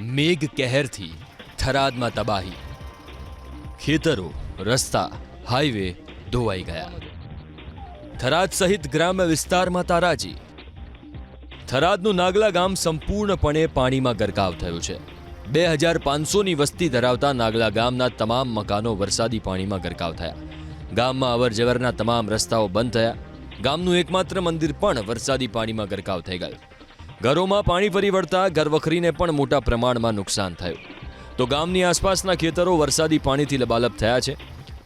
મેઘ કહેરથી થરાદમાં તબાહી, ખેતરો, રસ્તા, હાઈવે ધોવાઈ ગયા. થરાદ સહિત ગ્રામ્ય વિસ્તારમાં તારાજી. થરાદનું નાગલા ગામ સંપૂર્ણપણે પાણીમાં ગરકાવ થયું છે. 2500ની વસ્તી ધરાવતા નાગલા ગામના તમામ મકાનો વરસાદી પાણીમાં ગરકાવ થયા. ગામમાં અવરજવરના તમામ રસ્તાઓ બંધ થયા. ગામનું એકમાત્ર મંદિર પણ વરસાદી પાણીમાં ગરકાવ થઈ ગયું. ઘરોમાં પાણી ફરી વળતા ઘરવખરીને પણ મોટા પ્રમાણમાં નુકસાન થયું. તો ગામની આસપાસના ખેતરો વરસાદી પાણીથી લબાલબ થયા છે.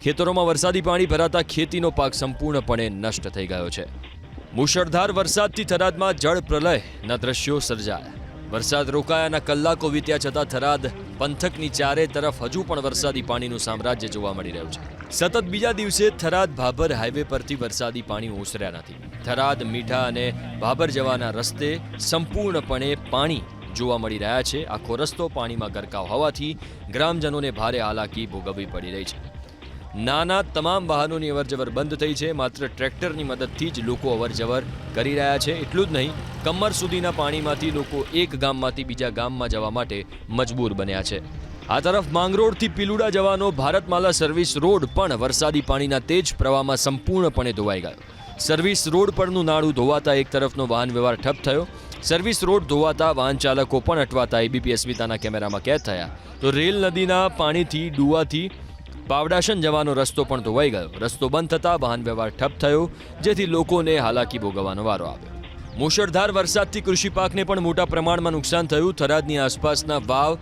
ખેતરોમાં વરસાદી પાણી ભરાતા ખેતીનો પાક સંપૂર્ણપણે નષ્ટ થઈ ગયો છે. મુશળધાર વરસાદથી થરાદમાં જળ પ્રલયના દ્રશ્યો સર્જાયા. વરસાદ રોકાયાના કલાકો વીત્યા છતાં થરાદ પંથકની ચારે તરફ હજુ પણ વરસાદી પાણીનું સામ્રાજ્ય જોવા મળી રહ્યું છે. સતત બીજા દિવસે થરાદ ભાભર હાઈવે પરથી વરસાદી પાણી ઓસર્યા નથી. થરાદ મીઠા અને ભાભર જવાના રસ્તે સંપૂર્ણપણે પાણી જોવા મળી રહ્યા છે. આખો રસ્તો પાણીમાં ગરકાવ હોવાથી ગ્રામજનોને ભારે હાલાકી ભોગવવી પડી રહી છે. નાના તમામ વાહનોની અવરજવર બંધ થઈ છે. માત્ર ટ્રેક્ટરની મદદથી જ લોકો અવરજવર કરી રહ્યા છે. એટલું જ નહીં, કમર સુધીના પાણીમાંથી લોકો એક ગામમાંથી બીજા ગામમાં જવા માટે મજબૂર બન્યા છે. આ તરફ માંગરોળથી પીલુડા જવાનો ભારતમાલા સર્વિસ રોડ પણ વરસાદી પાણીના તેજ પ્રવાહમાં સંપૂર્ણપણે ધોવાઈ ગયો. સર્વિસ રોડ પરનું નાળું ધોવાતા એક તરફનો વાહન વ્યવહાર ઠપ થયો. સર્વિસ રોડ ધોવાતા વાહન ચાલકો પણ અટવાતા એબીપી અસ્મિતાના કેમેરામાં કેદ થયા. તો રેલ નદીના પાણીથી ડુવાથી પાવડાશન જવાનો રસ્તો પણ ધોવાઈ ગયો. રસ્તો બંધ થતાં વાહન વ્યવહાર ઠપ થયો, જેથી લોકોને હાલાકી ભોગવવાનો વારો આવ્યો. મુશળધાર વરસાદથી કૃષિ પાકને પણ મોટા પ્રમાણમાં નુકસાન થયું. થરાદની આસપાસના વાવ,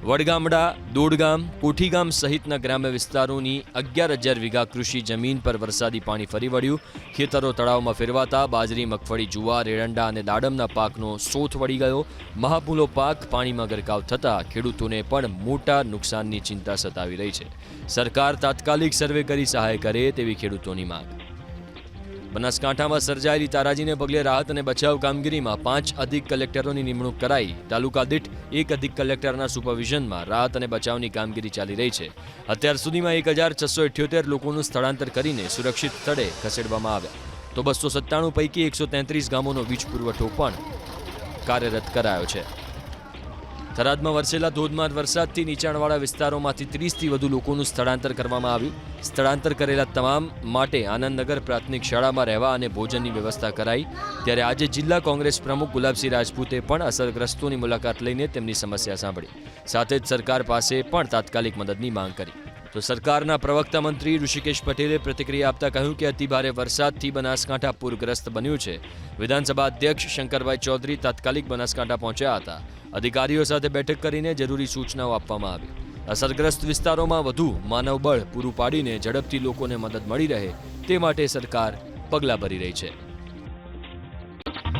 વડગામડા, દોડગામ, કોઠીગામ સહિતના ગ્રામ્ય વિસ્તારોની 11,000 વીઘા કૃષિ જમીન પર વરસાદી પાણી ફરી વળ્યું. ખેતરો તળાવમાં ફેરવાતા બાજરી, મગફળી, જુવાર, એરંડા અને દાડમના પાકનો સોથ વળી ગયો. મહાપૂલો પાક પાણીમાં ગરકાવ થતાં ખેડૂતોને પણ મોટા નુકસાનની ચિંતા સતાવી રહી છે. સરકાર તાત્કાલિક સર્વે કરી સહાય કરે તેવી ખેડૂતોની માંગ. બનાસકાંઠામાં સર્જાયેલી તારાજીને પગલે રાહત અને બચાવ કામગીરીમાં 5 અધિક કલેક્ટરોની નિમણૂક કરાઈ. તાલુકા દીઠ 1 અધિક કલેક્ટરના સુપરવિઝનમાં રાહત અને બચાવની કામગીરી ચાલી રહી છે. અત્યાર સુધીમાં 1678 લોકોનું સ્થળાંતર કરીને સુરક્ષિત સ્થળે ખસેડવામાં આવ્યા. તો 297 પૈકી 133 ગામોનો વીજ પુરવઠો પણ કાર્યરત કરાયો છે. થરાદમાં વરસેલા ધોધમાર વરસાદથી નીચાણવાળા વિસ્તારોમાંથી 30થી વધુ લોકોનું સ્થળાંતર કરવામાં આવ્યું. સ્થળાંતર કરેલા તમામ માટે આનંદનગર પ્રાથમિક શાળામાં રહેવા અને ભોજનની વ્યવસ્થા કરાઈ. ત્યારે આજે જિલ્લા કોંગ્રેસ પ્રમુખ ગુલાબસિંહ રાજપૂતે પણ અસરગ્રસ્તોની મુલાકાત લઈને તેમની સમસ્યા સાંભળી. સાથે જ સરકાર પાસે પણ તાત્કાલિક મદદની માંગ કરી. તો સરકારના પ્રવક્તા મંત્રી ઋષિકેશ પટેલે પ્રતિક્રિયા આપતા કહ્યું કે અતિભારે વરસાદથી બનાસકાંઠા પૂરગ્રસ્ત બન્યું છે. વિધાનસભા અધ્યક્ષ શંકરભાઈ ચૌધરી તાત્કાલિક બનાસકાંઠા પહોંચ્યા હતા. અધિકારીઓ સાથે બેઠક કરીને જરૂરી સૂચનાઓ આપવામાં આવી. અસરગ્રસ્ત વિસ્તારોમાં વધુ માનવબળ પૂરું પાડીને ઝડપથી લોકોને મદદ મળી રહે તે માટે સરકાર પગલાં ભરી રહી છે.